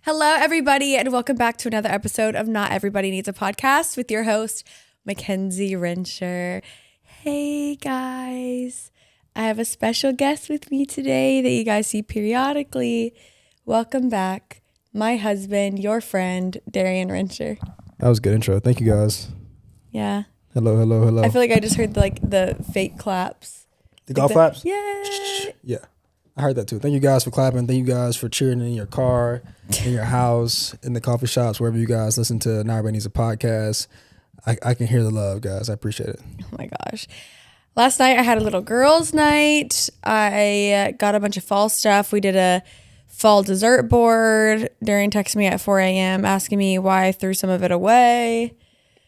Hello, everybody, and welcome back to another episode of Not Everybody Needs a Podcast with your host, Mackenzie Rensher. Hey, guys. I have a special guest with me today that you guys see periodically. Welcome back, my husband, your friend, DIDN Rensher. That was a good intro. Thank you, guys. Yeah. Hello, hello, hello. I feel like I just heard the fake claps. The golf claps? Yeah. Yeah. I heard that too. Thank you guys for clapping. Thank you guys for cheering in your car, in your house, in the coffee shops, wherever you guys listen to Not Everybody Needs a Podcast. I can hear the love, guys. I appreciate it. Oh my gosh. Last night I had a little girls' night. I got a bunch of fall stuff. We did a fall dessert board. Darian texted me at 4 a.m. asking me why I threw some of it away.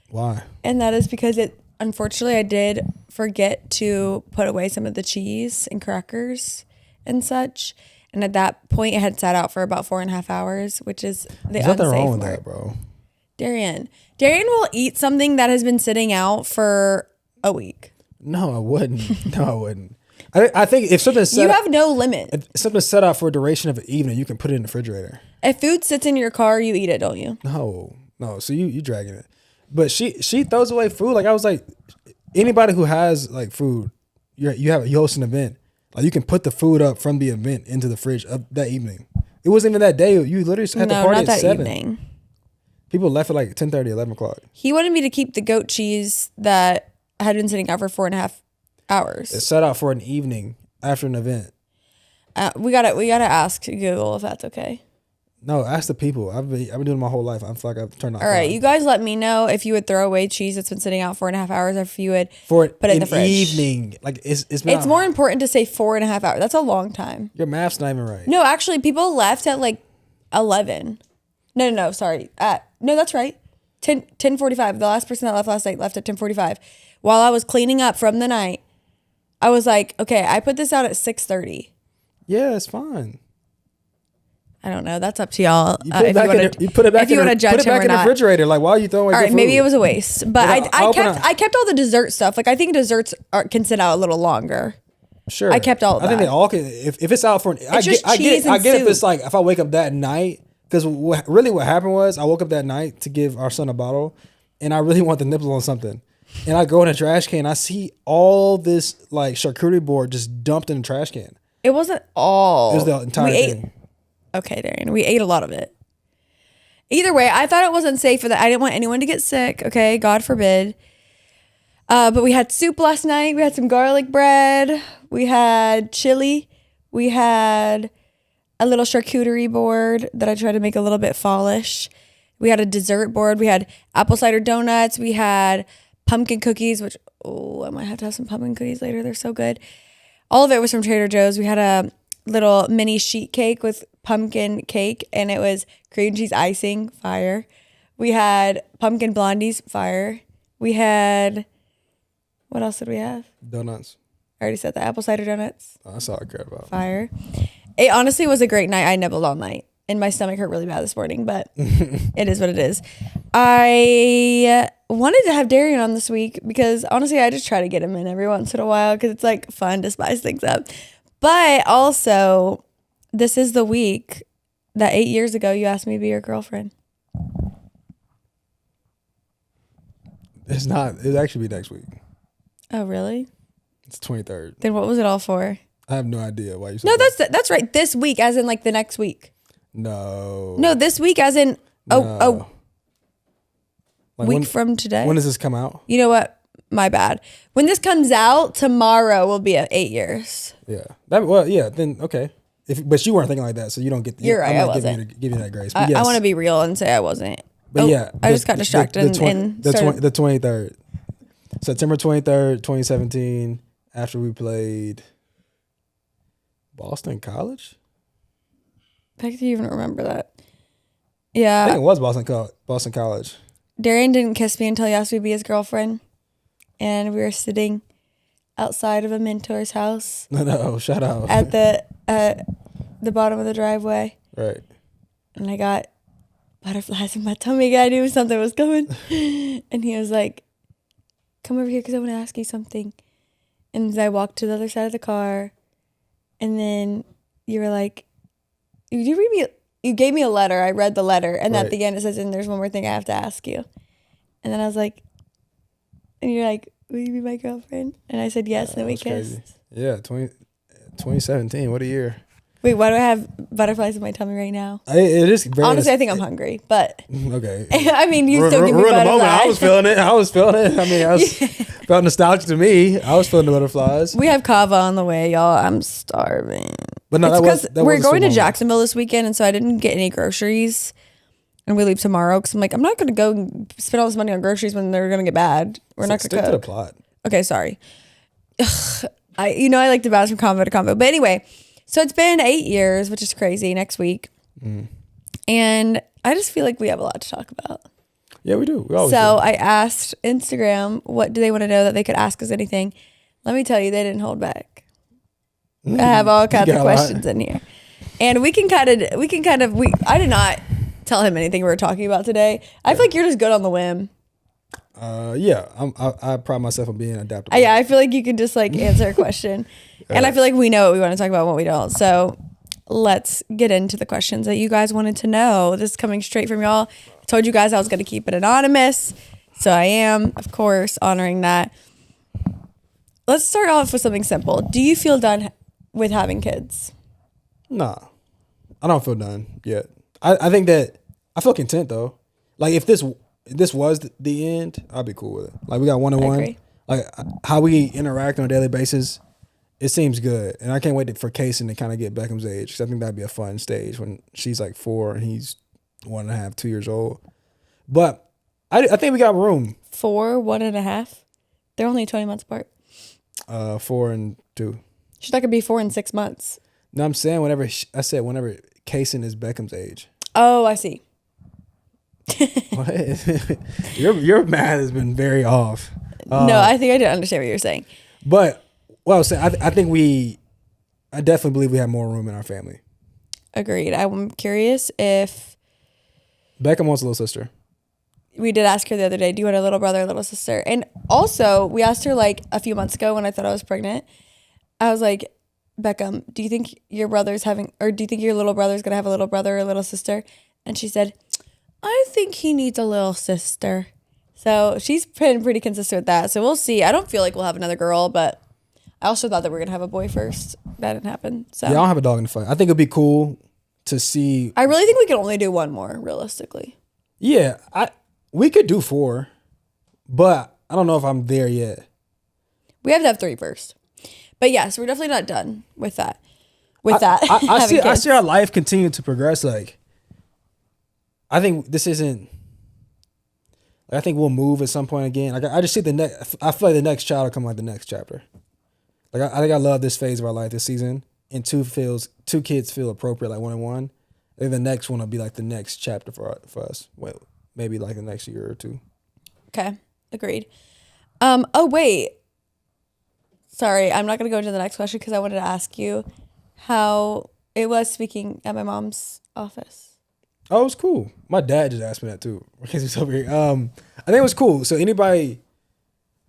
Why? And that is because unfortunately I did forget to put away some of the cheese and crackers and such. And at that point it had sat out for about 4.5 hours, which is the unsafe There's nothing wrong with part. that, bro. Darian will eat something that has been sitting out for a week. No, I wouldn't. No, I wouldn't. I think if something's set You have no limit. if something's set out for a duration of an evening, you can put it in the refrigerator. If food sits in your car, you eat it, don't you? No. So you dragging it. But she throws away food. Like I was like, anybody who has like food, you host an event. Like you can put the food up from the event into the fridge of that evening. It wasn't even that day. You literally had the party not at that 7. evening. People left at like 10:30, 11 o'clock. He wanted me to keep the goat cheese that had been sitting out for 4.5 hours. It's set out for an evening after an event. We gotta ask Google if that's okay. No, ask the people. I've been doing it my whole life. I feel like I've turned out. All right, you guys let me know if you would throw away cheese that's been sitting out 4.5 hours, or if you would for put it in the fridge. Evening. Like it's more important to say 4.5 hours. That's a long time. Your math's not even right. No, actually, people left at like 11. No, sorry. No, that's right. 10:45. The last person that left last night left at 10:45. While I was cleaning up from the night, I was like, okay, I put this out at 6:30. Yeah, it's fine. I don't know. That's up to y'all. You put it back in the refrigerator. Like, why are you throwing away? All right, food? maybe it was a waste, but I kept all the dessert stuff. Like I think desserts can sit out a little longer. Sure, I kept all of that. I think they all can. If it's out for, I get if it's like if I wake up that night, because what happened was I woke up that night to give our son a bottle, and I really want the nipples on something, and I go in a trash can, I see all this like charcuterie board just dumped in the trash can. It wasn't all. It was the entire thing. Okay, Darian, we ate a lot of it. Either way, I thought it wasn't safe for that. I didn't want anyone to get sick. Okay, God forbid. But we had soup last night. We had some garlic bread. We had chili. We had a little charcuterie board that I tried to make a little bit fallish. We had a dessert board. We had apple cider donuts. We had pumpkin cookies, which, I might have to have some pumpkin cookies later. They're so good. All of it was from Trader Joe's. We had a little mini sheet cake with pumpkin cake, and it was cream cheese icing, fire. We had pumpkin blondies, fire. We had, what else did we have? Donuts. I already said the apple cider donuts. Oh, that's all I cared about. Fire. It honestly was a great night. I nibbled all night, and my stomach hurt really bad this morning, but it is what it is. I wanted to have Darian on this week because honestly, I just try to get him in every once in a while because it's like fun to spice things up. But also, this is the week that 8 years ago you asked me to be your girlfriend. It's not. It'll actually be next week. Oh, really? It's 23rd. Then what was it all for? I have no idea why you said that. That's right. This week, as in like the next week. No, this week, as in like week from today. When does this come out? You know what? My bad. When this comes out, tomorrow will be at 8 years. Yeah. Then okay. But you weren't thinking like that, so you don't get. You're right. I'm I not wasn't. Give you that grace. I want to be real and say I wasn't. But yeah, I just got distracted the 23rd, September 23rd, 2017. After we played Boston College. How do you even remember that? Yeah, I think it was Boston College. Darian didn't kiss me until he asked me to be his girlfriend, and we were sitting outside of a mentor's house. No, shout out at the bottom of the driveway. Right. And I got butterflies in my tummy. I knew something was coming, and he was like, "Come over here, because I want to ask you something." And I walked to the other side of the car, and then you were like, "Did you read me you gave me a letter. I read the letter, and at the end it says, and there's one more thing I have to ask you. And then I was like, and you're like, will you be my girlfriend? And I said yes, and then we kissed. Crazy. Yeah, 2017. What a year. Wait, why do I have butterflies in my tummy right now? It is very honestly, I think I'm hungry, but okay. I mean, you still give me butterflies. The moment. I was feeling it. I mean, felt nostalgic to me. I was feeling the butterflies. We have kava on the way, y'all. I'm starving. But no, we're going to Jacksonville this weekend, and so I didn't get any groceries. And we leave tomorrow because I'm like, I'm not going to go and spend all this money on groceries when they're going to get bad. We're not going to cook. Stick to the plot. Okay, sorry. I like to bounce from convo to convo. But anyway, so it's been 8 years, which is crazy, next week. And I just feel like we have a lot to talk about. Yeah, we do. We always do. I asked Instagram, what do they want to know that they could ask us anything? Let me tell you, they didn't hold back. I have all kinds of questions in here. And I did not tell him anything we were talking about today. I feel like you're just good on the whim. Yeah, I pride myself on being adaptable. Yeah, I feel like you can just like answer a question. And I feel like we know what we want to talk about and what we don't. So let's get into the questions that you guys wanted to know. This is coming straight from y'all. I told you guys I was going to keep it anonymous. So I am, of course, honoring that. Let's start off with something simple. Do you feel done with having kids? Nah, I don't feel done yet. I think that I feel content though. Like if this was the end, I'd be cool with it. Like we got one-on-one. Like how we interact on a daily basis, it seems good. And I can't wait for Kaysen to kind of get Beckham's age. Cause I think that'd be a fun stage when she's like 4 and he's 1.5, 2 years old. But I think we got room. 4, 1.5? They're only 20 months apart. 4 and 2. She's not gonna be 4 in 6 months. No, I'm saying whenever Kaysen is Beckham's age. Oh, I see. What? Your math has been very off. No, I think I didn't understand what you're saying. But what I was saying, I definitely believe we have more room in our family. Agreed. I'm curious if Beckham wants a little sister. We did ask her the other day, do you want a little brother or little sister? And also, we asked her like a few months ago when I thought I was pregnant. I was like, Beckham, do you think your little brother's gonna have a little brother or a little sister? And she said, I think he needs a little sister. So she's been pretty consistent with that. So we'll see. I don't feel like we'll have another girl, but I also thought that we were gonna have a boy first. That didn't happen. So yeah, I don't have a dog in the fight. I think it'd be cool to see. I really think we could only do one more, realistically. Yeah, we could do 4, but I don't know if I'm there yet. We have to have 3 first. But yes, we're definitely not done with that. I see our life continue to progress. Like, I think this isn't. I think we'll move at some point again. Like, I just see I feel like the next child will come like the next chapter. Like, I think I love this phase of our life this season. And 2 kids feel appropriate, like 1 and 1. I think the next one will be like the next chapter for us. Well, maybe like the next year or 2. Okay, agreed. Oh wait. Sorry, I'm not going to go into the next question because I wanted to ask you how it was speaking at my mom's office. Oh, it was cool. My dad just asked me that too. He's over here. I think it was cool. So anybody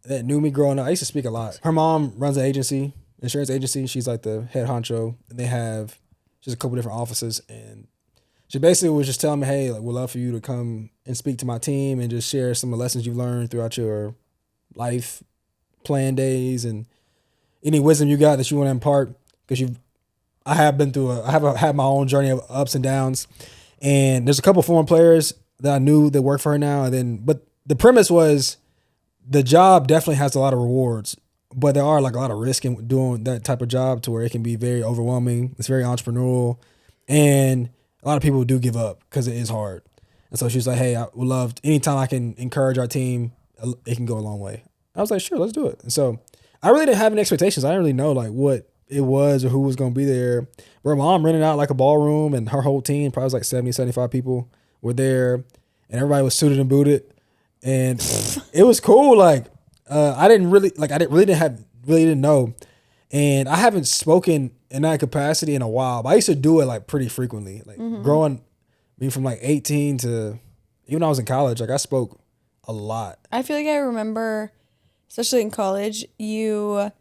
that knew me growing up, I used to speak a lot. Her mom runs an agency, insurance agency. She's like the head honcho. And they have just a couple different offices. And she basically was just telling me, hey, like, we'd love for you to come and speak to my team and just share some of the lessons you've learned throughout your life, plan days, and any wisdom you got that you want to impart, because I have had my own journey of ups and downs, and there's a couple former players that I knew that work for her now, but the premise was the job definitely has a lot of rewards, but there are like a lot of risk in doing that type of job to where it can be very overwhelming. It's very entrepreneurial, and a lot of people do give up because it is hard. And so she was like, hey, I would love anytime I can encourage our team, it can go a long way. I was like, sure, let's do it. And so I really didn't have any expectations. I didn't really know like what it was or who was going to be there. But her mom rented out like a ballroom, and her whole team, probably was like 70, 75 people were there, and everybody was suited and booted. And it was cool. Like, I didn't know. And I haven't spoken in that capacity in a while, but I used to do it like pretty frequently. Like being from like 18 to even when I was in college, like I spoke a lot. I feel like I remember, especially in college, you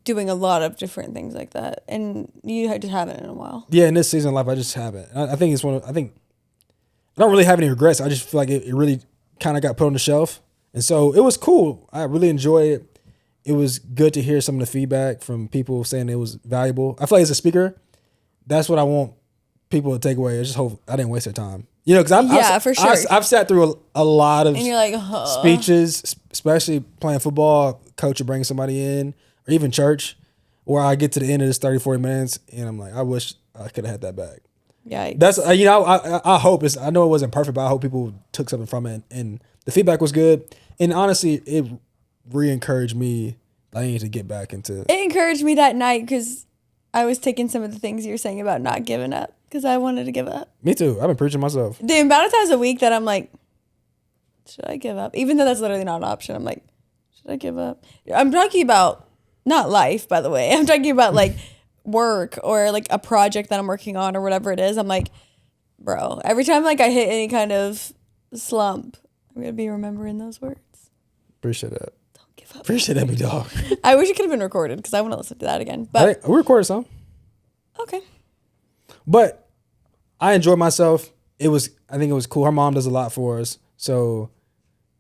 doing a lot of different things like that, and you just haven't in a while. Yeah, in this season of life, I just haven't. I think it's I don't really have any regrets. I just feel like it really kind of got put on the shelf, and so it was cool. I really enjoyed it. It was good to hear some of the feedback from people saying it was valuable. I feel like as a speaker, that's what I want people to take away. I just hope I didn't waste their time. You know, because for sure. I've sat through a lot of and you're like, speeches, especially playing football. Coach will bring somebody in, or even church, where I get to the end of this 30, 40 minutes, and I'm like, I wish I could have had that back. Yeah, that's I hope I know it wasn't perfect, but I hope people took something from it, and the feedback was good. And honestly, it re-encouraged me. I need to get back into it. It encouraged me that night because I was taking some of the things you were saying about not giving up because I wanted to give up. Me too. I've been preaching myself. The amount of times a week that I'm like, should I give up? Even though that's literally not an option. I'm like, should I give up? I'm talking about not life, by the way. I'm talking about like work or like a project that I'm working on or whatever it is. I'm like, bro, every time like I hit any kind of slump, I'm going to be remembering those words. Appreciate that. Don't give up. Appreciate that, big dog. I wish it could have been recorded because I want to listen to that again. But we recorded some. Okay. But I enjoyed myself. I think it was cool. Her mom does a lot for us. So,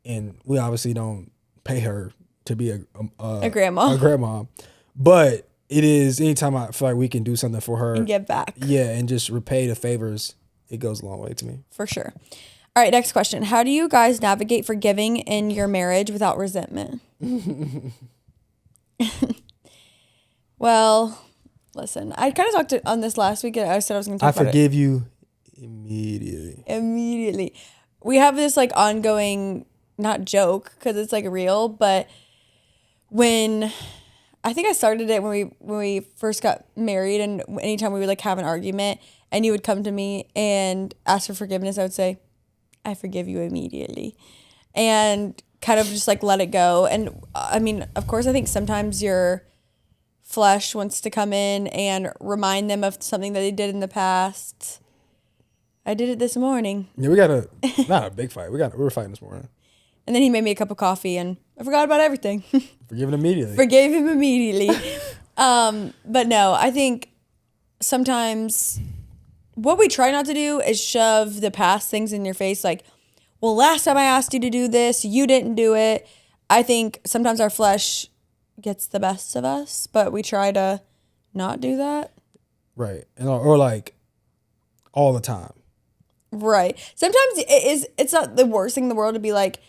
and we obviously don't pay her to be a grandma. A grandma. But it is, anytime I feel like we can do something for her. And give back. Yeah, and just repay the favors, it goes a long way to me. For sure. All right, next question. How do you guys navigate forgiving in your marriage without resentment? Well, listen, I kind of talked on this last week. I said I was going to talk about it. I forgive you immediately. Immediately. We have this like ongoing, not joke, because it's like real, but when I think I started it when we first got married, and anytime we would like have an argument and you would come to me and ask for forgiveness, I would say, I forgive you immediately, and kind of just like let it go. And I mean, of course, I think sometimes your flesh wants to come in and remind them of something that they did in the past. I did it this morning. Yeah, we got not a big fight. We were fighting this morning. And then he made me a cup of coffee and I forgot about everything. Forgive him immediately. Forgave him immediately. But no, I think sometimes what we try not to do is shove the past things in your face. Like, well, last time I asked you to do this, you didn't do it. I think sometimes our flesh gets the best of us, but we try to not do that. Right. Or like all the time. Right. Sometimes it's not the worst thing in the world to be like,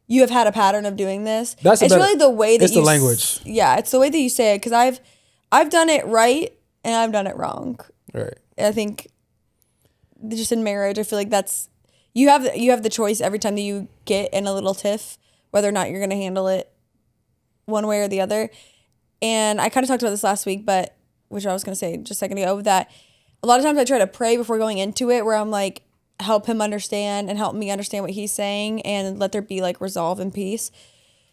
you have had a pattern of doing this. Really the way that it's the language. Yeah, it's the way that you say it, because I've done it right and I've done it wrong. Right. I think just in marriage, I feel like that's you have the choice every time that you get in a little tiff whether or not you're going to handle it one way or the other. And I kind of talked about this last week, but which I was going to say just a second ago, that a lot of times I try to pray before going into it, where I'm like, help him understand and help me understand what he's saying, and let there be like resolve and peace.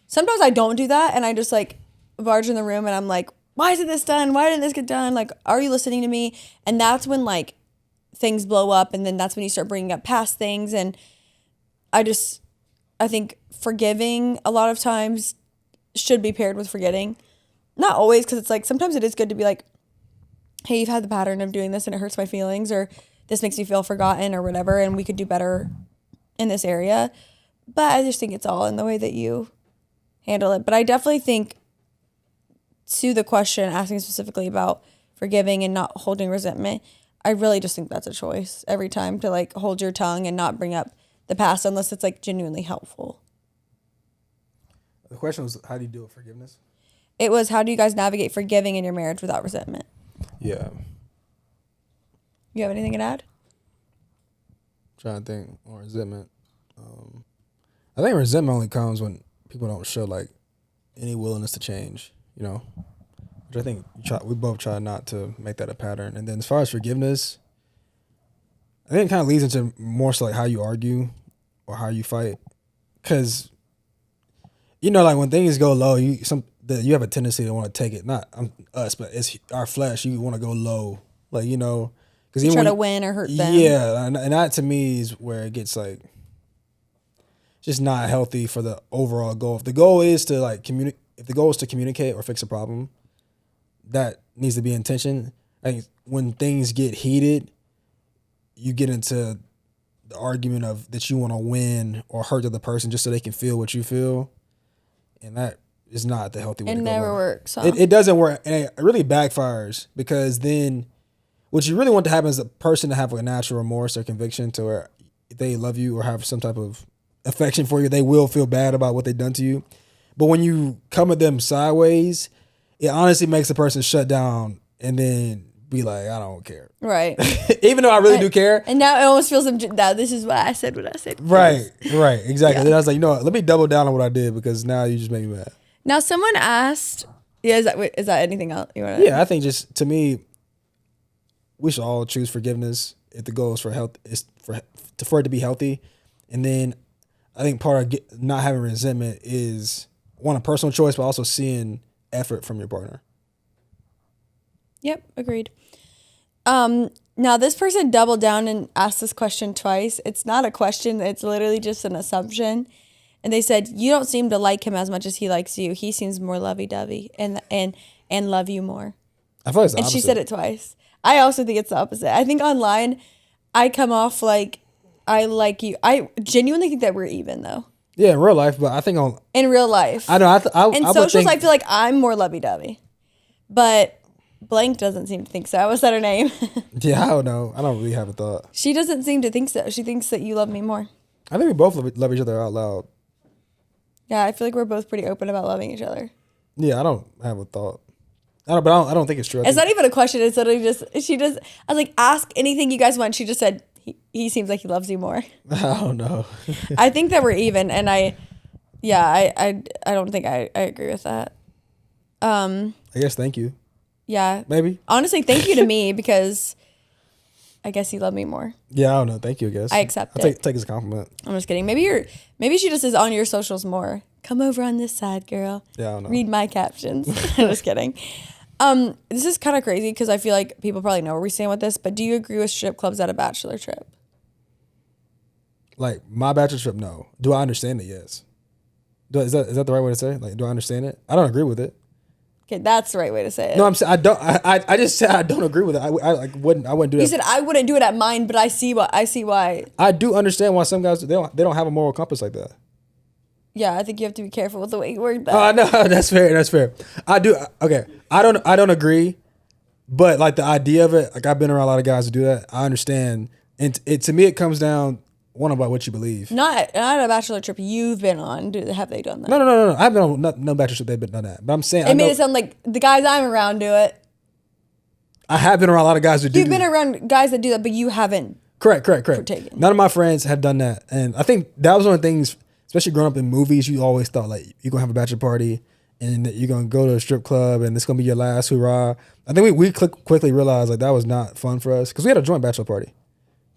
Sometimes I don't do that, and I just like barge in the room and I'm like, why isn't this done? Why didn't this get done? Like, are you listening to me? And that's when like things blow up, and then that's when you start bringing up past things. And I think forgiving a lot of times should be paired with forgetting. Not always, because it's like sometimes it is good to be like, hey, you've had the pattern of doing this and it hurts my feelings, or this makes me feel forgotten or whatever, and we could do better in this area. But I just think it's all in the way that you handle it. But I definitely think, to the question asking specifically about forgiving and not holding resentment, I really just think that's a choice every time, to like hold your tongue and not bring up the past unless it's like genuinely helpful. The question was, how do you deal with forgiveness? It was, how do you guys navigate forgiving in your marriage without resentment? Yeah. You have anything to add? Trying to think. Or resentment. I think resentment only comes when people don't show like any willingness to change, you know? Which I think we both try not to make that a pattern. And then as far as forgiveness, I think it kind of leads into more so like how you argue or how you fight. Because, you know, like when things go low, you have a tendency to want to take it. Not us, but it's our flesh. You want to go low. Like, you know. You try to win or hurt them. Yeah, and that to me is where it gets like just not healthy for the overall goal. If the goal is to like if the goal is to communicate or fix a problem, that needs to be intention. Like when things get heated, you get into the argument of that you want to win or hurt the other person just so they can feel what you feel, and that is not the healthy way to go. It never works. Huh? It doesn't work, and it really backfires, because then what you really want to happen is a person to have a natural remorse or conviction to where if they love you or have some type of affection for you, they will feel bad about what they've done to you. But when you come at them sideways, it honestly makes the person shut down and then be like, I don't care. Right. Even though I really do care. And now it almost feels, now this is why I said what I said. Right, exactly. Yeah. Then I was like, let me double down on what I did, because now you just make me mad. Now someone asked, is that anything else you want to? Yeah, I think just, to me, we should all choose forgiveness if the goal is for health, is for it to be healthy. And then I think part of not having resentment is, one, a personal choice, but also seeing effort from your partner. Yep, agreed. Now this person doubled down and asked this question twice. It's not a question, it's literally just an assumption. And they said, you don't seem to like him as much as he likes you. He seems more lovey-dovey and love you more. I feel like it's the and opposite. She said it twice. I also think it's the opposite. I think online I come off like I like you. I genuinely think that we're even though. Yeah, in real life, but I think in real life. I know. In socials, I feel like I'm more lovey-dovey. But Blank doesn't seem to think so. Was that her name? Yeah, I don't know. I don't really have a thought. She doesn't seem to think so. She thinks that you love me more. I think we both love each other out loud. Yeah, I feel like we're both pretty open about loving each other. Yeah, I don't have a thought. I don't think it's true. It's not even a question. It's literally just, I was like, ask anything you guys want. She just said, he seems like he loves you more. I don't know. I think that we're even. And I don't think I agree with that. I guess thank you. Yeah. Maybe. Honestly, thank you to me, because I guess you love me more. Yeah, I don't know. Thank you, I guess. I accept I'll it. take it as a compliment. I'm just kidding. Maybe she just is on your socials more. Come over on this side, girl. Yeah, I don't know. Read my captions. I'm just kidding. This is kind of crazy, because I feel like people probably know where we stand with this, but do you agree with strip clubs at a bachelor trip? Like, my bachelor trip, no. Do I understand it? Yes. Is that the right way to say it? Like, do I understand it? I don't agree with it. Okay, that's the right way to say it. No, I'm saying I don't. I just said I don't agree with it. I wouldn't do that. You said I wouldn't do it at mine, but I see why. I do understand why some guys they don't have a moral compass like that. Yeah, I think you have to be careful with the way you word that. Oh no, that's fair. I do. Okay, I don't agree, but like the idea of it, like I've been around a lot of guys who do that. I understand, and to me, it comes down one about what you believe. Not a bachelor trip you've been on. Have they done that? No. I haven't been on no bachelor trip. They've done that, but I'm saying it made it sound like the guys I'm around do it. I have been around a lot of guys who do. You've been around guys that do that, but you haven't. Correct. None of my friends have done that, and I think that was one of the things. Especially growing up in movies, you always thought like you're gonna have a bachelor party and you're gonna go to a strip club and it's gonna be your last hurrah. I think we quickly realized like that was not fun for us, because we had a joint bachelor party.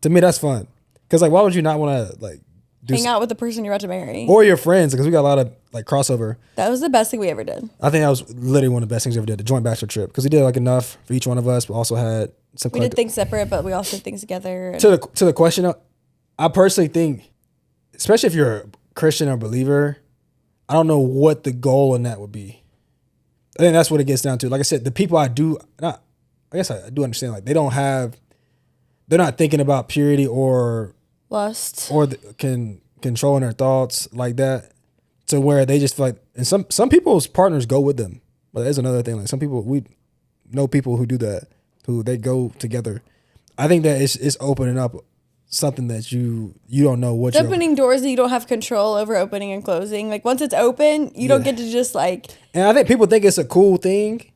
To me, that's fun, because like why would you not want to like hang out with the person you're about to marry or your friends? Because we got a lot of like crossover. That was the best thing we ever did. I think that was literally one of the best things we ever did, the joint bachelor trip, because we did like enough for each one of us, but also had some. We did things separate, but we also did things together. To the question, I personally think, especially if you're a Christian or believer, I don't know what the goal in that would be. I think that's what it gets down to. Like I said, the people I do understand, like they're not thinking about purity or lust or controlling their thoughts like that, to where they just feel like, and some people's partners go with them. But there's another thing, like some people, we know people who do that, who they go together. I think that it's opening up something that you don't know what it's opening doors that you don't have control over opening and closing. Like once it's open, you don't get to just like. And I think people think it's a cool thing,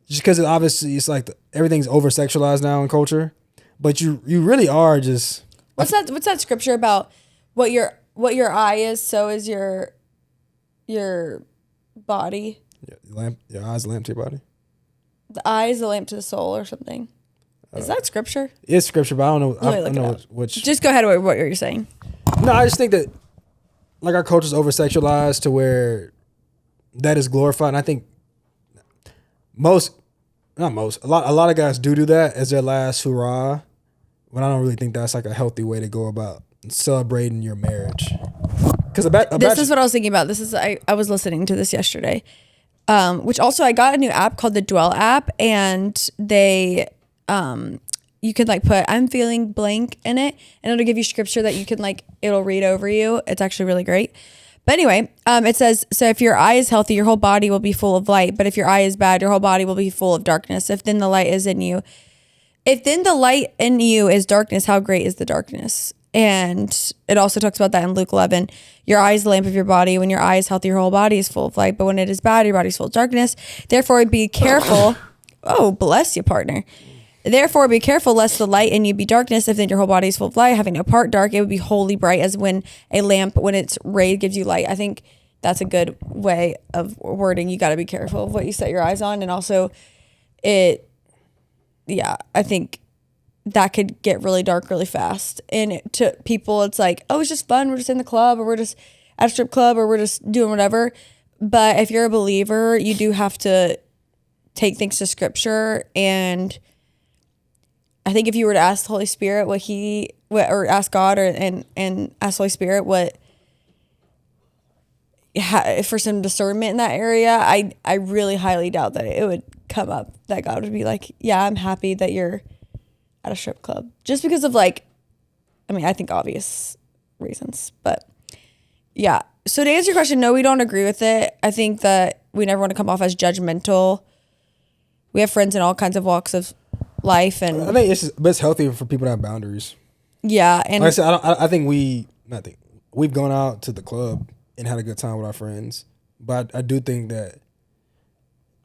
just because obviously it's like everything's over sexualized now in culture, but you really are just. What's that scripture about? What your eye is, so is your body. Your eye's a lamp to your body. The eye is a lamp to the soul, or something. Is that scripture? It's scripture, but I don't know. I don't know which. Just go ahead with what you're saying. No, I just think that like our culture's over sexualized to where that is glorified. And I think a lot of guys do that as their last hurrah, but I don't really think that's like a healthy way to go about celebrating your marriage. Because this is what I was thinking about. I was listening to this yesterday. Which also I got a new app called the Dwell app, and they you can like put I'm feeling blank in it, and it'll give you scripture that you can like it'll read over you. It's actually really great. But anyway, it says, so if your eye is healthy, your whole body will be full of light. But if your eye is bad, your whole body will be full of darkness. If then the light in you is darkness, how great is the darkness? And it also talks about that in Luke 11. Your eye is the lamp of your body. When your eye is healthy, your whole body is full of light. But when it is bad, your body is full of darkness. Therefore, be careful. Oh, bless you, partner. Therefore, be careful lest the light in you be darkness. If then your whole body is full of light, having no part dark, it would be wholly bright as when a lamp, when its ray gives you light. I think that's a good way of wording. You got to be careful of what you set your eyes on. And also I think that could get really dark really fast. And to people, it's like, oh, it's just fun. We're just in the club, or we're just at a strip club, or we're just doing whatever. But if you're a believer, you do have to take things to scripture. And I think if you were to ask the Holy Spirit or ask God and ask the Holy Spirit for some discernment in that area, I really highly doubt that it would come up that God would be like, yeah, I'm happy that you're at a strip club. Just because of I think obvious reasons. But yeah. So to answer your question, no, we don't agree with it. I think that we never want to come off as judgmental. We have friends in all kinds of walks of life, and I think it's healthy for people to have boundaries. Yeah, and like I said, I think we've gone out to the club and had a good time with our friends, but I do think that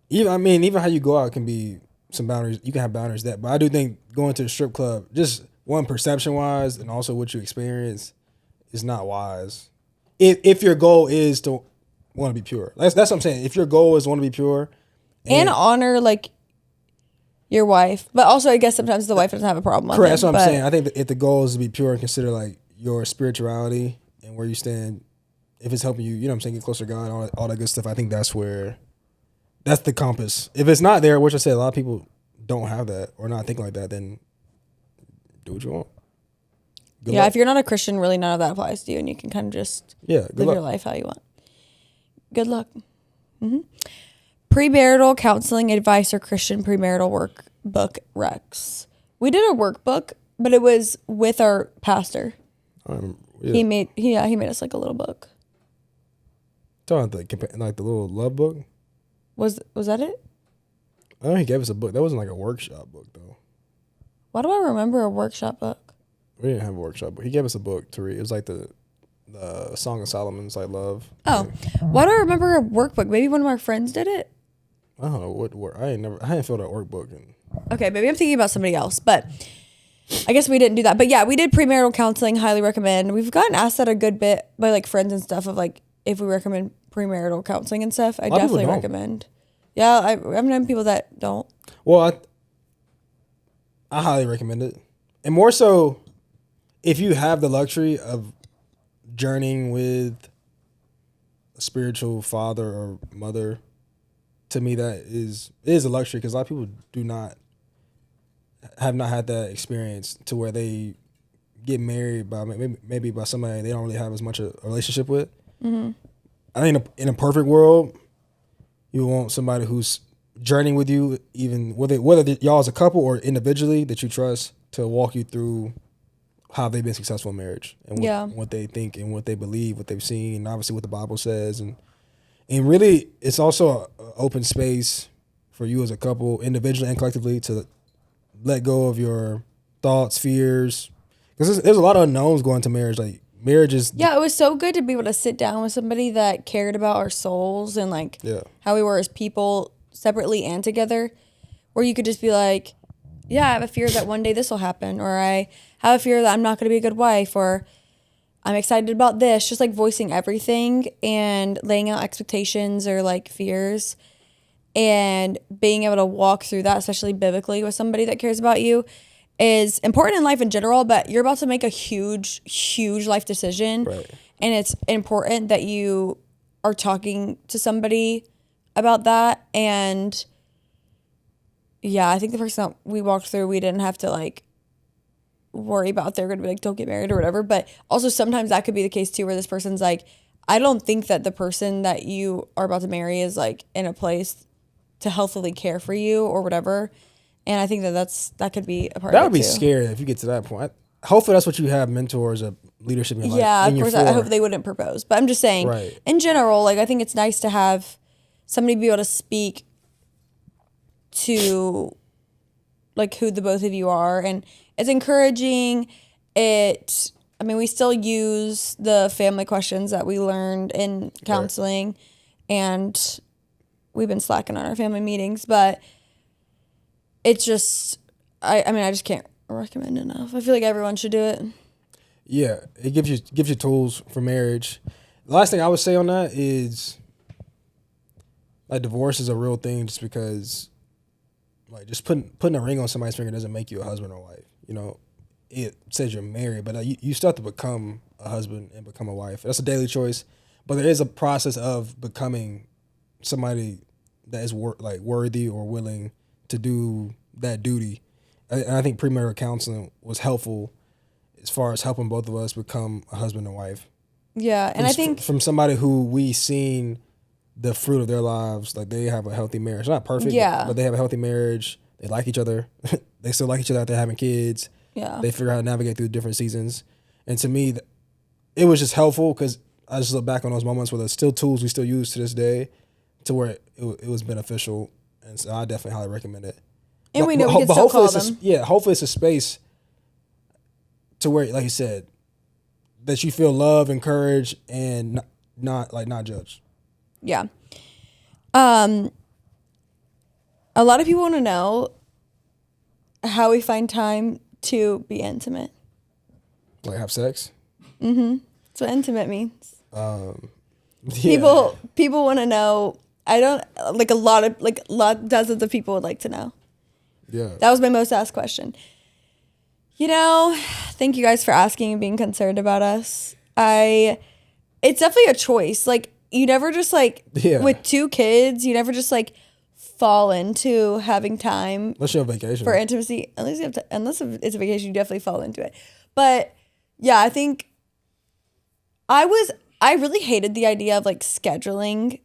even how you go out can be some boundaries. You can have boundaries but I do think going to a strip club, just one, perception wise, and also what you experience, is not wise. If your goal is to want to be pure, that's what I'm saying. If your goal is to want to be pure and honor your wife, but also I guess sometimes the wife doesn't have a problem with it. Correct. That's what I'm saying. I think that if the goal is to be pure and consider your spirituality and where you stand, if it's helping you, get closer to God and all that good stuff, I think that's the compass. If it's not there, which I said a lot of people don't have that or not think like that, then do what you want. Good luck. If you're not a Christian, really none of that applies to you, and you can kind of just live your life how you want. Good luck. Mm-hmm. Premarital counseling advice or Christian premarital workbook Rex. We did a workbook, but it was with our pastor. He made us a little book. Talking the little love book. Was that it? I know he gave us a book. That wasn't like a workshop book though. Why do I remember a workshop book? We didn't have a workshop book. He gave us a book to read. It was like the Song of Solomon's love. Oh, why do I remember a workbook? Maybe one of our friends did it. I don't know what work. I hadn't filled out a workbook. Okay, maybe I'm thinking about somebody else, but I guess we didn't do that. But yeah, we did premarital counseling. Highly recommend. We've gotten asked that a good bit by friends and stuff of if we recommend premarital counseling and stuff. I definitely recommend. Yeah, I've known people that don't. Well, I highly recommend it, and more so if you have the luxury of journeying with a spiritual father or mother. To me, that is a luxury because a lot of people have not had that experience to where they get married by maybe by somebody they don't really have as much a relationship with. Mm-hmm. I think in a perfect world, you want somebody who's journeying with you, even whether y'all as a couple or individually, that you trust to walk you through how they've been successful in marriage and what they think and what they believe, what they've seen, and obviously what the Bible says. And really, it's also an open space for you as a couple, individually and collectively, to let go of your thoughts, fears. Because there's a lot of unknowns going to marriage. Marriage is... Yeah, it was so good to be able to sit down with somebody that cared about our souls and how we were as people separately and together. Where you could just be like, yeah, I have a fear that one day this will happen. Or I have a fear that I'm not going to be a good wife. Or I'm excited about this. Just voicing everything and laying out expectations or fears and being able to walk through that, especially biblically with somebody that cares about you, is important in life in general, but you're about to make a huge, huge life decision. Right. And it's important that you are talking to somebody about that. And yeah, I think the person that we walked through, we didn't have to worry about they're going to be don't get married or whatever. But also sometimes that could be the case too, where this person's I don't think that the person that you are about to marry is like in a place to healthily care for you or whatever. And I think that could be a part of it. That would be scary if you get to that point. Hopefully that's what you have, mentors of leadership in your life. Yeah, of course. I hope they wouldn't propose. But I'm just saying, in general, like I think it's nice to have somebody be able to speak to like who the both of you are. And it's encouraging. We still use the family questions that we learned in counseling, and we've been slacking on our family meetings, but it's just, I just can't recommend enough. I feel like everyone should do it. Yeah, it gives you tools for marriage. The last thing I would say on that is, like, divorce is a real thing, just because, like, just putting a ring on somebody's finger doesn't make you a husband or wife. You know, it says you're married, but you still have to become a husband and become a wife. That's a daily choice, but there is a process of becoming somebody that is worthy or willing to do that duty. And I think premarital counseling was helpful as far as helping both of us become a husband and wife. Yeah, and I think from somebody who we seen the fruit of their lives, like they have a healthy marriage. Not perfect, but they have a healthy marriage. They like each other. They still like each other after having kids. Yeah, they figure out how to navigate through different seasons. And to me, it was just helpful because I just look back on those moments where there's still tools we still use to this day, to where it was beneficial. And so I definitely highly recommend it. And we know we can still call them. Hopefully it's a space to where, like you said, that you feel love, encouraged, and not judged. Yeah. A lot of people want to know how we find time to be intimate. Like have sex? Mm-hmm. That's what intimate means. Yeah. People want to know. I don't like dozens of people would like to know. Yeah. That was my most asked question. You know, thank you guys for asking and being concerned about us. It's definitely a choice. Like, you never just with 2 kids, you never just fall into having time. Unless you're on vacation. For intimacy. Unless it's a vacation, you definitely fall into it. But yeah, I think I really hated the idea of scheduling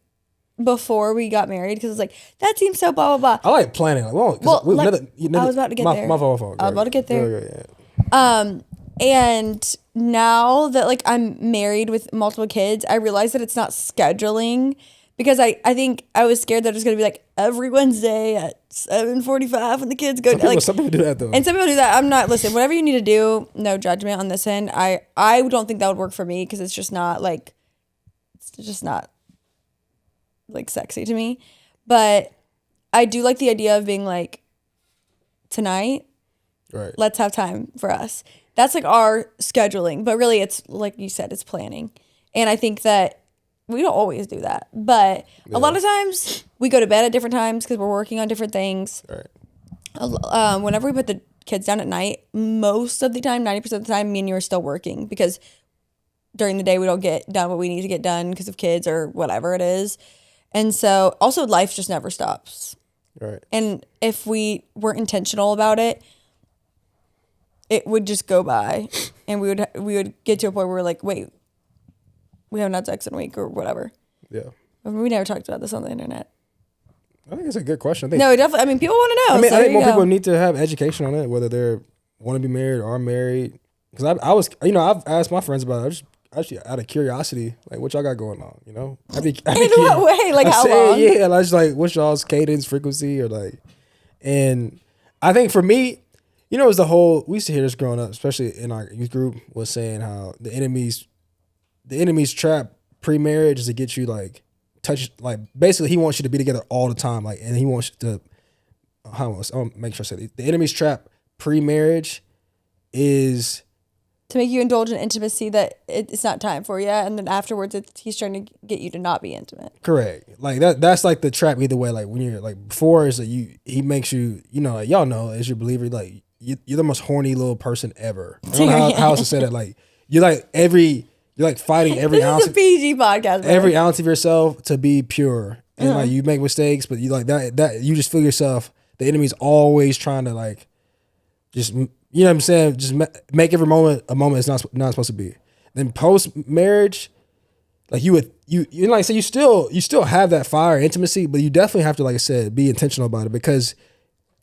before we got married, because it's that seems so blah blah blah. I like planning. I was about to get there. My fault. I was about to get there. Yeah. And now that I'm married with multiple kids, I realize that it's not scheduling, because I think I was scared that it was gonna be every Wednesday at 7:45 when the kids go. Some people do that though. And some people do that. I'm not. Listen, whatever you need to do, no judgment on this end. I don't think that would work for me, because it's just not sexy to me. But I do like the idea of being tonight, right, let's have time for us. That's our scheduling, but really it's like you said, it's planning. And I think that we don't always do that, but a lot of times we go to bed at different times because we're working on different things. Right. Whenever we put the kids down at night, most of the time, 90% of the time, me and you are still working, because during the day we don't get done what we need to get done because of kids or whatever it is. And so also life just never stops. Right. And if we weren't intentional about it, it would just go by, and we would get to a point where we're like, wait, we haven't had sex in a week or whatever. Yeah. We never talked about this on the internet. I think it's a good question. No, definitely. People want to know. I think more people need to have education on it, whether they want to be married or are married. Because I've asked my friends about it. Actually, out of curiosity, what y'all got going on, in what way? How long? Yeah, I just what's y'all's cadence, frequency, and I think for me, it was the whole, we used to hear this growing up, especially in our youth group, was saying how the enemy's trap pre-marriage is to get you touch, basically he wants you to be together all the time, and he wants you to, I'll make sure I say it. The enemy's trap pre-marriage is to make you indulge in intimacy that it's not time for yet, and then afterwards he's trying to get you to not be intimate. Correct. That's the trap either way. When you're before is he makes you, y'all know as your believer, you're the most horny little person ever. I don't know how else to say that. You're fighting every this ounce. This is a PG podcast. Every ounce of yourself to be pure, and you make mistakes, but you that you just feel yourself. The enemy's always trying to just. You know what I'm saying? Just make every moment a moment it's not supposed to be. Then post marriage, like you like I said, you still have that fire intimacy, but you definitely have to, like I said, be intentional about it, because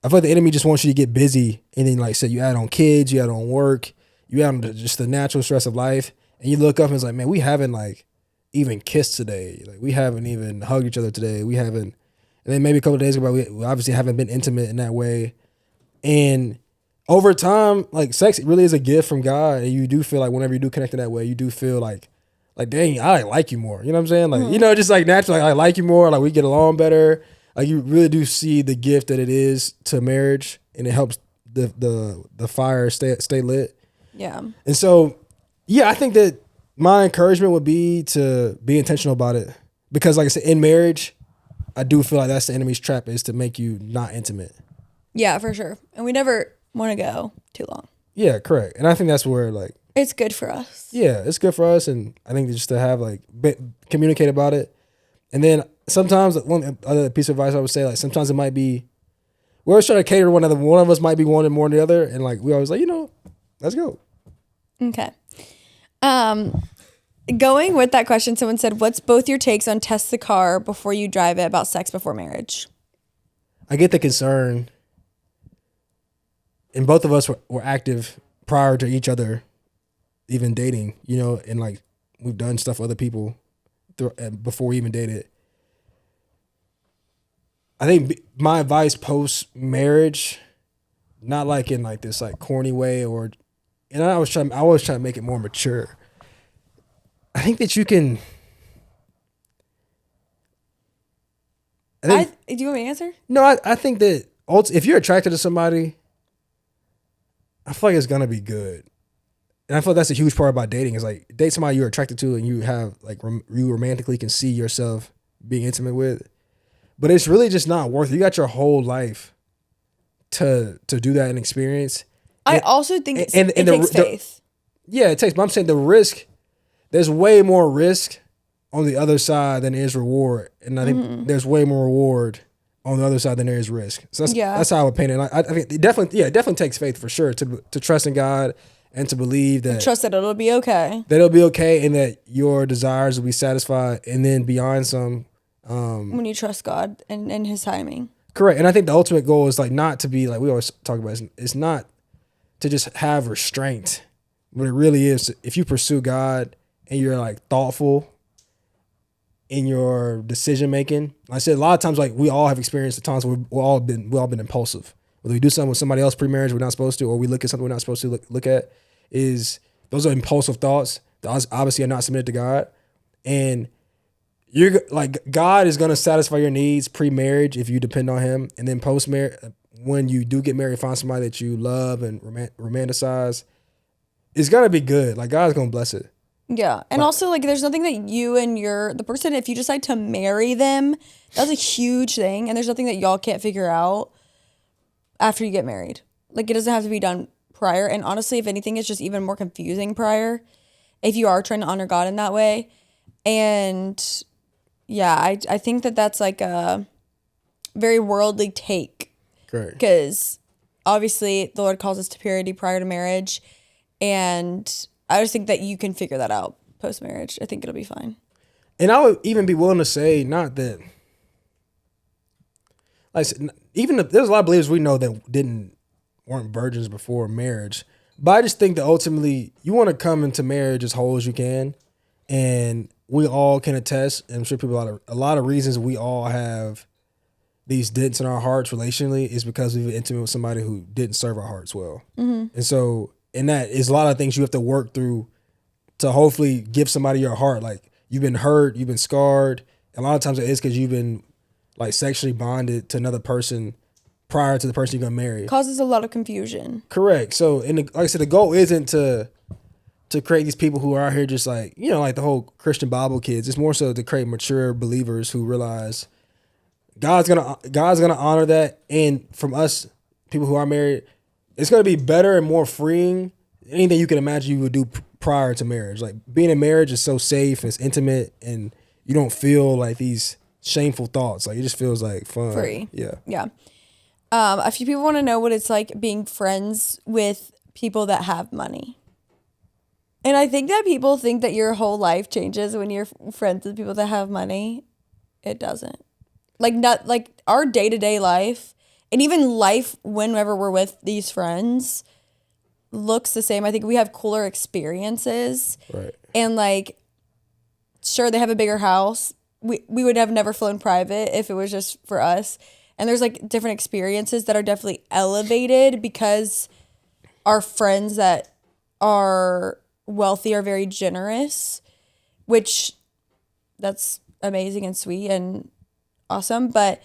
I feel like the enemy just wants you to get busy, and then, like I said, you add on kids, you add on work, you add on just the natural stress of life, and you look up and it's like, man, we haven't like even kissed today, like we haven't even hugged each other today, we haven't, and then maybe a couple of days ago, we obviously haven't been intimate in that way, and over time, like sex really is a gift from God, and you do feel like whenever you do connect in that way, you do feel like dang, I like you more. You know what I'm saying? Like, you know, just like naturally, like, I like you more. Like we get along better. Like you really do see the gift that it is to marriage, and it helps the fire stay lit. Yeah. And so, yeah, I think that my encouragement would be to be intentional about it, because, like I said, in marriage, I do feel like that's the enemy's trap, is to make you not intimate. Yeah, for sure. And we never want to go too long. Yeah, correct. And I think that's where, like, it's good for us. Yeah, it's good for us, and I think just to have like communicate about it, and then sometimes one other piece of advice I would say, like sometimes it might be we're always trying to cater to one another. One of us might be wanting more than the other, and like we always like, let's go. Okay. Going with that question, someone said, "What's both your takes on test the car before you drive it about sex before marriage?" I get the concern, and both of us were active prior to each other even dating, and like we've done stuff with other people before we even dated. I think my advice post marriage, not like in like this like corny way, and I was trying to make it more mature. I think that you can. Do you want me to answer? No, I think that if you're attracted to somebody, I feel like it's gonna be good. And I feel like that's a huge part about dating, is like date somebody you're attracted to and you have like you romantically can see yourself being intimate with. But it's really just not worth it. You got your whole life to do that and experience. I also think it takes faith. Yeah, it takes. But I'm saying the risk, there's way more risk on the other side than there is reward. And I think there's way more reward on the other side than there is risk. So that's how I would paint it. I think it definitely takes faith for sure to trust in God, and to believe that trust that it'll be okay. That it'll be okay, and that your desires will be satisfied, and then beyond some. When you trust God and His timing. Correct, and I think the ultimate goal is like not to be like we always talk about. It's not to just have restraint, but it really is if you pursue God and you're like thoughtful in your decision making. Like I said, a lot of times, like we all have experienced the times where we've all been impulsive. Whether we do something with somebody else pre-marriage we're not supposed to, or we look at something we're not supposed to look at, those are impulsive thoughts that obviously are not submitted to God. And you're like, God is going to satisfy your needs pre-marriage if you depend on Him. And then post-marriage, when you do get married, find somebody that you love and romanticize, it's going to be good. Like God's going to bless it. Yeah. And also like there's nothing that you and the person, if you decide to marry them, that's a huge thing. And there's nothing that y'all can't figure out after you get married. Like it doesn't have to be done prior. And honestly, if anything, it's just even more confusing prior if you are trying to honor God in that way. And yeah, I think that's like a very worldly take. Correct. Because obviously the Lord calls us to purity prior to marriage. And I just think that you can figure that out post-marriage. I think it'll be fine. And I would even be willing to say, not that, like I said, there's a lot of believers we know that weren't virgins before marriage. But I just think that ultimately you want to come into marriage as whole as you can. And we all can attest, and I'm sure people, a lot of reasons we all have these dents in our hearts relationally is because we've been intimate with somebody who didn't serve our hearts well. Mm-hmm. And so, and that is a lot of things you have to work through to hopefully give somebody your heart. Like you've been hurt, you've been scarred. And a lot of times it is because you've been like sexually bonded to another person prior to the person you're gonna marry. Causes a lot of confusion. Correct. So, like I said, the goal isn't to create these people who are out here just like, like the whole Christian Bible kids. It's more so to create mature believers who realize God's gonna honor that. And from us, people who are married, it's gonna be better and more freeing. Anything you can imagine you would do prior to marriage. Like being in marriage is so safe, it's intimate, and you don't feel like these shameful thoughts. Like it just feels like fun. Free. Yeah. Yeah. A few people want to know what it's like being friends with people that have money. And I think that people think that your whole life changes when you're friends with people that have money. It doesn't. Like, not like our day-to-day life and even life whenever we're with these friends looks the same. I think we have cooler experiences. Right. And like, sure, they have a bigger house. We would have never flown private if it was just for us. And there's like different experiences that are definitely elevated because our friends that are wealthy are very generous, which that's amazing and sweet and awesome, but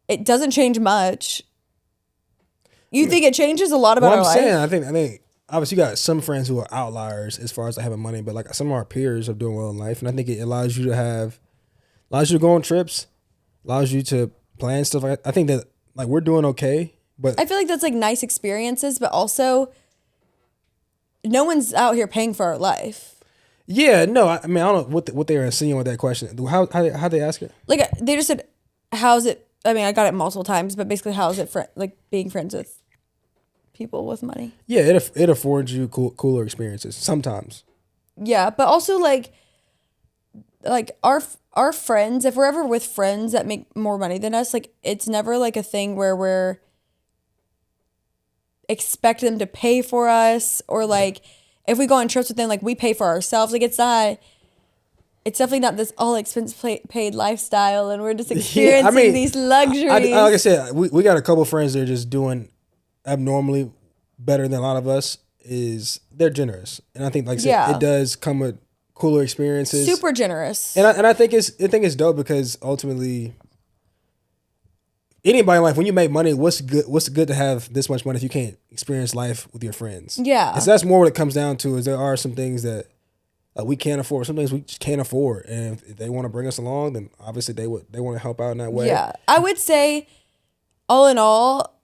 it doesn't change much. You think it changes a lot about our life? I think obviously you got some friends who are outliers as far as like having money, but like some of our peers are doing well in life, and I think it allows you to go on trips, allows you to plan stuff. I think that like we're doing okay, but I feel like that's like nice experiences, but also no one's out here paying for our life. Yeah, no, I mean I don't know what they were insinuating with that question. How they ask it? Like they just said, "How's it?" I mean, I got it multiple times, but basically, how's it like being friends with people with money? Yeah, it affords you cooler experiences sometimes. Yeah, but also like our friends, if we're ever with friends that make more money than us, like it's never like a thing where we're expect them to pay for us, or like if we go on trips with them, like we pay for ourselves. Like it's definitely not this all expense paid lifestyle, and we're just experiencing these luxuries. Like I said, we got a couple friends that are just doing abnormally better than a lot of us. They're generous, and I think like I said, it does come with cooler experiences. Super generous, and I think it's dope because ultimately, anybody in life, when you make money, what's good to have this much money if you can't experience life with your friends? Yeah, and so that's more what it comes down to. Is there are some things that we can't afford. Some things we just can't afford, and if they want to bring us along, then obviously they want to help out in that way. Yeah, I would say, all in all,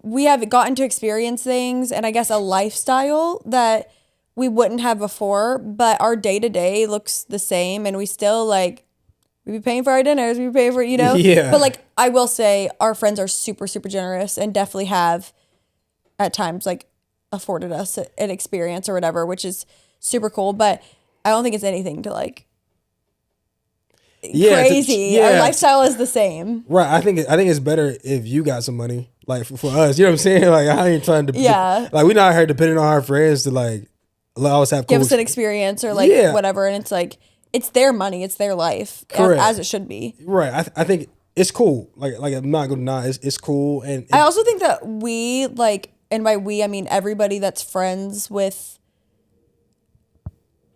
we have gotten to experience things, and I guess a lifestyle that we wouldn't have before. But our day to day looks the same, and we still like we be paying for our dinners, we pay for Yeah. But like I will say, our friends are super super generous, and definitely have at times like afforded us an experience or whatever, which is super cool. But I don't think it's anything to like crazy. Our lifestyle is the same. Right. I think it's better if you got some money, like for us. You know what I'm saying? Like I ain't trying to. Yeah. Like we're not here depending on our friends to like allow us to have give us an experience or like whatever, and it's like it's their money, it's their life, as it should be. Right. I think it's cool. Like I'm not gonna deny it's cool, and I also think that we like, and by we I mean everybody that's friends with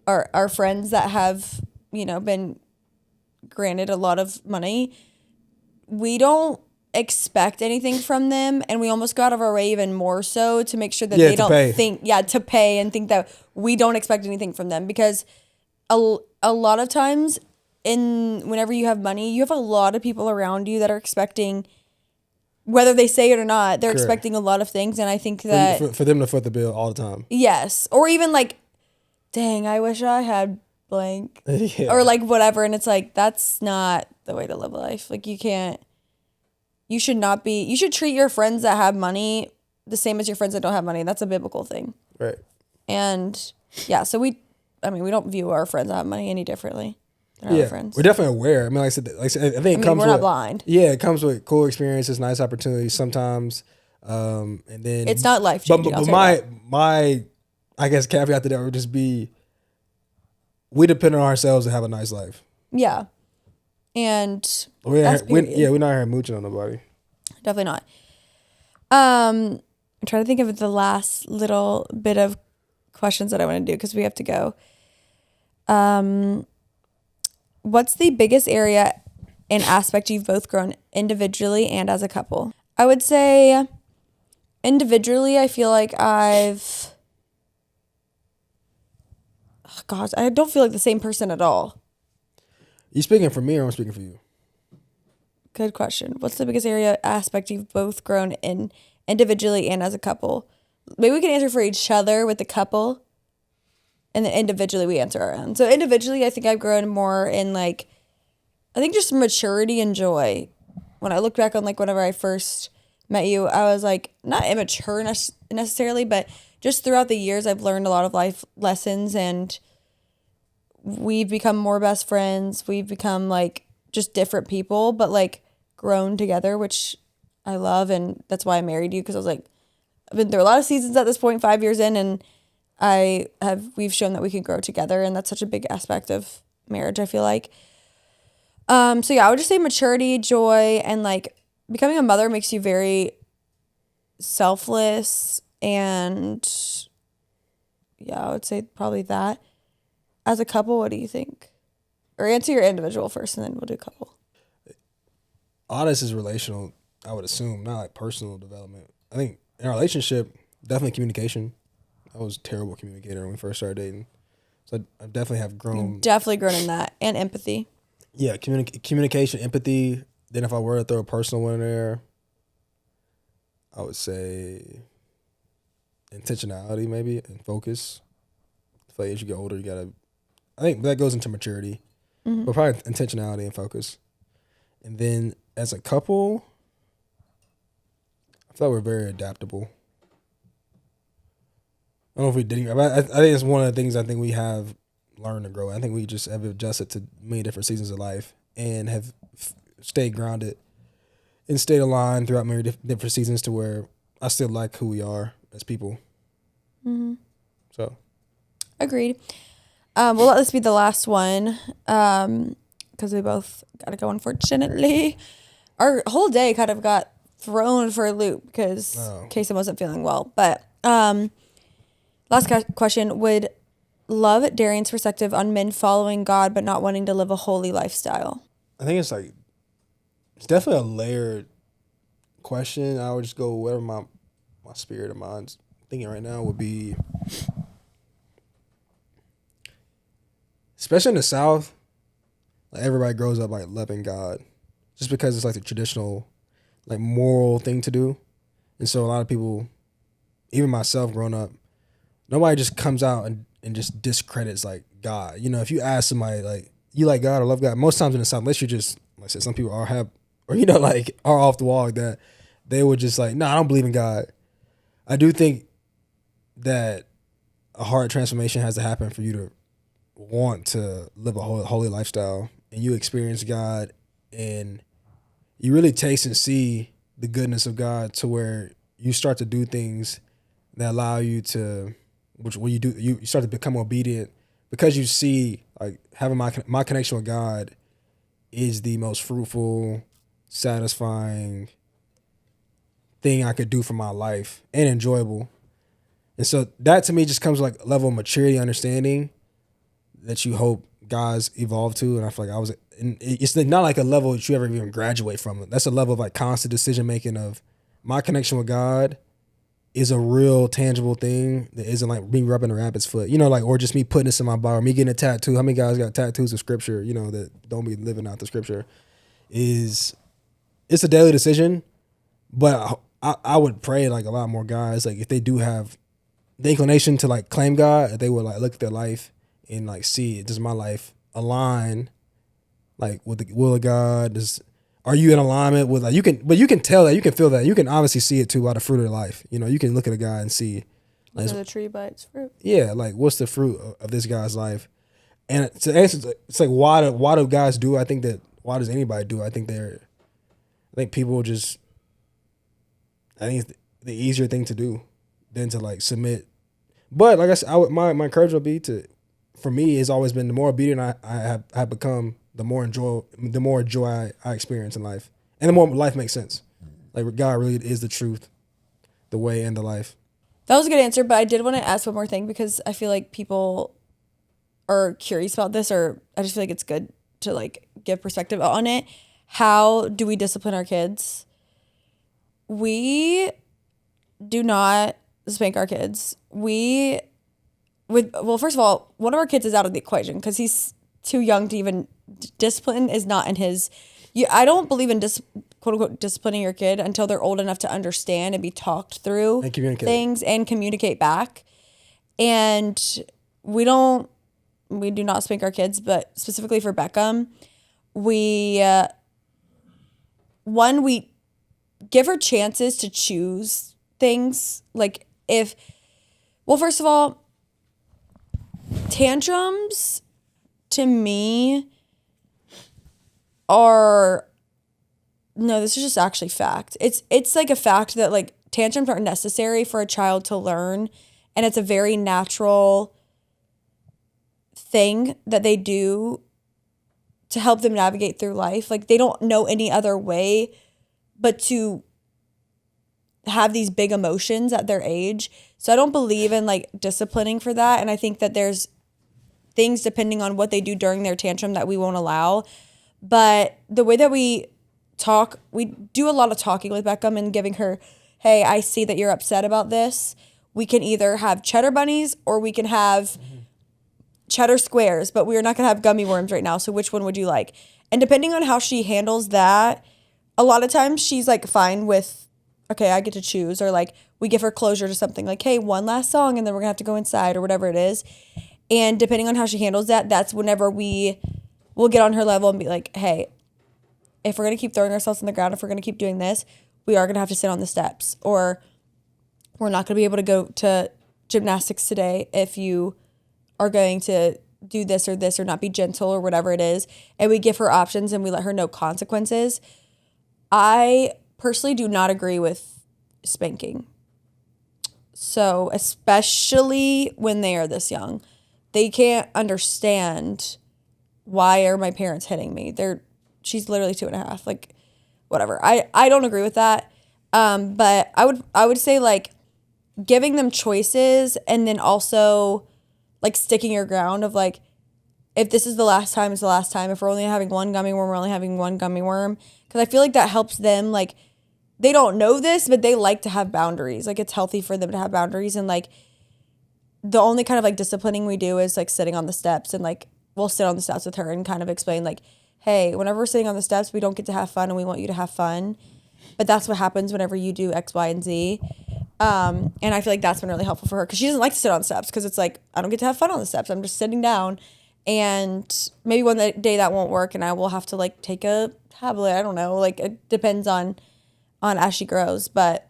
our friends that have been granted a lot of money, we don't expect anything from them, and we almost go out of our way even more so to make sure that they don't think to pay and think that we don't expect anything from them, because a lot of times whenever you have money, you have a lot of people around you that are expecting, whether they say it or not, they're expecting a lot of things, and I think that for them to foot the bill all the time. Yes, or even like, dang, I wish I had blank or like whatever, and it's like that's not the way to live life. Like you should treat your friends that have money the same as your friends that don't have money. That's a biblical thing, right? And so we don't view our friends that have money any differently than our friends. We're definitely aware. I mean, like I said, I think it comes we're not blind. Yeah, it comes with cool experiences, nice opportunities sometimes, and then it's not life changing. But my I guess caveat to that would just be, we depend on ourselves to have a nice life. Yeah. And we're not here mooching on nobody. Definitely not. I'm trying to think of the last little bit of questions that I want to do because we have to go. What's the biggest area and aspect you've both grown individually and as a couple? I would say individually, I feel like I don't feel like the same person at all. You speaking for me or I'm speaking for you? Good question. What's the biggest area aspect you've both grown in individually and as a couple? Maybe we can answer for each other with the couple, and then individually we answer our own. So individually, I think I've grown more in I think just maturity and joy. When I look back on whenever I first met you, I was not immature necessarily, but just throughout the years, I've learned a lot of life lessons, and we've become more best friends. We've become like just different people, but like grown together, which I love. And that's why I married you, because I was like, I've been through a lot of seasons at this point, 5 years in, and we've shown that we can grow together. And that's such a big aspect of marriage, I feel like. So yeah, I would just say maturity, joy, and like becoming a mother makes you very selfless. And yeah, I would say probably that. As a couple, what do you think? Or answer your individual first, and then we'll do couple. All this is relational, I would assume, not like personal development. I think in our relationship, definitely communication. I was a terrible communicator when we first started dating. So I definitely have grown. You've definitely grown in that. And empathy. Yeah, communication, empathy. Then if I were to throw a personal one in there, I would say intentionality maybe and focus. I feel like as you get older, you gotta. I think that goes into maturity, but probably intentionality and focus. And then as a couple, I feel like we're very adaptable. I don't know if we did, but I think it's one of the things I think we have learned to grow. I think we just have adjusted to many different seasons of life and have stayed grounded and stayed aligned throughout many different seasons to where I still like who we are as people. So. Agreed. We'll let this be the last one because we both got to go, unfortunately. Our whole day kind of got thrown for a loop because Kason wasn't feeling well. But last question. Would love Darian's perspective on men following God but not wanting to live a holy lifestyle? I think it's definitely a layered question. I would just go whatever my spirit of mind's thinking right now would be, especially in the South, like everybody grows up like loving God just because it's like the traditional like moral thing to do. And so a lot of people, even myself growing up, nobody just comes out and just discredits like God. You know, if you ask somebody like, you like God or love God, most times in the South, unless you're just, like I said, some people are off the wall like that, they would just like, no, I don't believe in God. I do think that a heart transformation has to happen for you to want to live a holy lifestyle, and you experience God and you really taste and see the goodness of God to where you start to do things that allow you to, which when you do, you start to become obedient because you see like having my connection with God is the most fruitful, satisfying thing I could do for my life and enjoyable. And so that to me just comes like a level of maturity, understanding that you hope guys evolve to. And I feel like it's not like a level that you ever even graduate from. That's a level of like constant decision making of my connection with God is a real tangible thing that isn't like me rubbing a rabbit's foot, you know, like, or just me putting this in my bar, or me getting a tattoo. How many guys got tattoos of scripture, you know, that don't be living out the scripture? It's a daily decision, but I would pray like a lot more guys, like if they do have the inclination to like claim God, they would like look at their life and like see, does my life align like with the will of God? Are you in alignment with like, you can tell that, you can feel that, you can obviously see it too by the fruit of their life. You know, you can look at a guy and see like the tree by its fruit. Yeah, like what's the fruit of this guy's life? And to answer, it's like why do guys do? I think that why does anybody do? I think people just, I think it's the easier thing to do than to like submit. But like I said, my encouragement would be for me, has always been the more obedient I have become, the more joy I experience in life, and the more life makes sense. Like God really is the truth, the way, and the life. That was a good answer, but I did want to ask one more thing because I feel like people are curious about this, or I just feel like it's good to like give perspective on it. How do we discipline our kids? We do not spank our kids. First of all, one of our kids is out of the equation because he's too young to even, discipline is not in his, I don't believe in quote unquote disciplining your kid until they're old enough to understand and be talked through and things and communicate back. And we do not spank our kids, but specifically for Beckham, we give her chances to choose things. Like if Well, first of all, tantrums to me are, no, this is just actually fact. It's like a fact that like tantrums aren't necessary for a child to learn, and it's a very natural thing that they do to help them navigate through life. Like they don't know any other way but to have these big emotions at their age. So I don't believe in like disciplining for that. And I think that there's things depending on what they do during their tantrum that we won't allow. But the way that we talk, we do a lot of talking with Beckham and giving her, hey, I see that you're upset about this. We can either have cheddar bunnies or we can have cheddar squares, but we're not going to have gummy worms right now. So which one would you like? And depending on how she handles that, a lot of times she's like fine with, okay, I get to choose. Or like we give her closure to something like, hey, one last song and then we're going to have to go inside or whatever it is. And depending on how she handles that, that's whenever we'll get on her level and be like, hey, if we're going to keep throwing ourselves on the ground, if we're going to keep doing this, we are going to have to sit on the steps. Or we're not going to be able to go to gymnastics today if you are going to do this or not be gentle or whatever it is. And we give her options and we let her know consequences. I personally do not agree with spanking. So especially when they are this young, they can't understand why are my parents hitting me. She's literally 2.5, like whatever. I don't agree with that. But I would say like giving them choices and then also like sticking your ground of like, if this is the last time, it's the last time. If we're only having one gummy worm, we're only having one gummy worm. Because I feel like that helps them. Like, they don't know this, but they like to have boundaries. Like, it's healthy for them to have boundaries. And like, the only kind of like disciplining we do is like sitting on the steps, and like we'll sit on the steps with her and kind of explain like, hey, whenever we're sitting on the steps, we don't get to have fun and we want you to have fun. But that's what happens whenever you do X, Y, and Z. And I feel like that's been really helpful for her because she doesn't like to sit on steps because it's like, I don't get to have fun on the steps. I'm just sitting down, and maybe one day that won't work and I will have to like take a tablet. I don't know. Like it depends on as she grows, but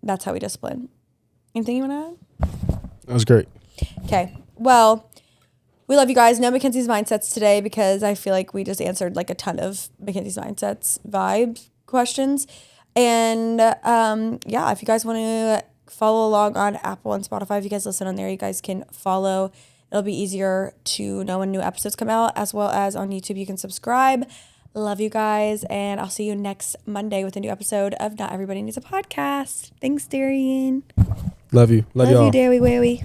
that's how we discipline. Anything you want to add? That was great. Okay. Well, we love you guys. No Mackenzie's Mindsets today because I feel like we just answered like a ton of Mackenzie's Mindsets vibe questions. And yeah, if you guys want to follow along on Apple and Spotify, if you guys listen on there, you guys can follow. It'll be easier to know when new episodes come out, as well as on YouTube, you can subscribe. Love you guys, and I'll see you next Monday with a new episode of Not Everybody Needs a Podcast. Thanks, Darian. Love you. Love y'all. Love you, Dairy Wary.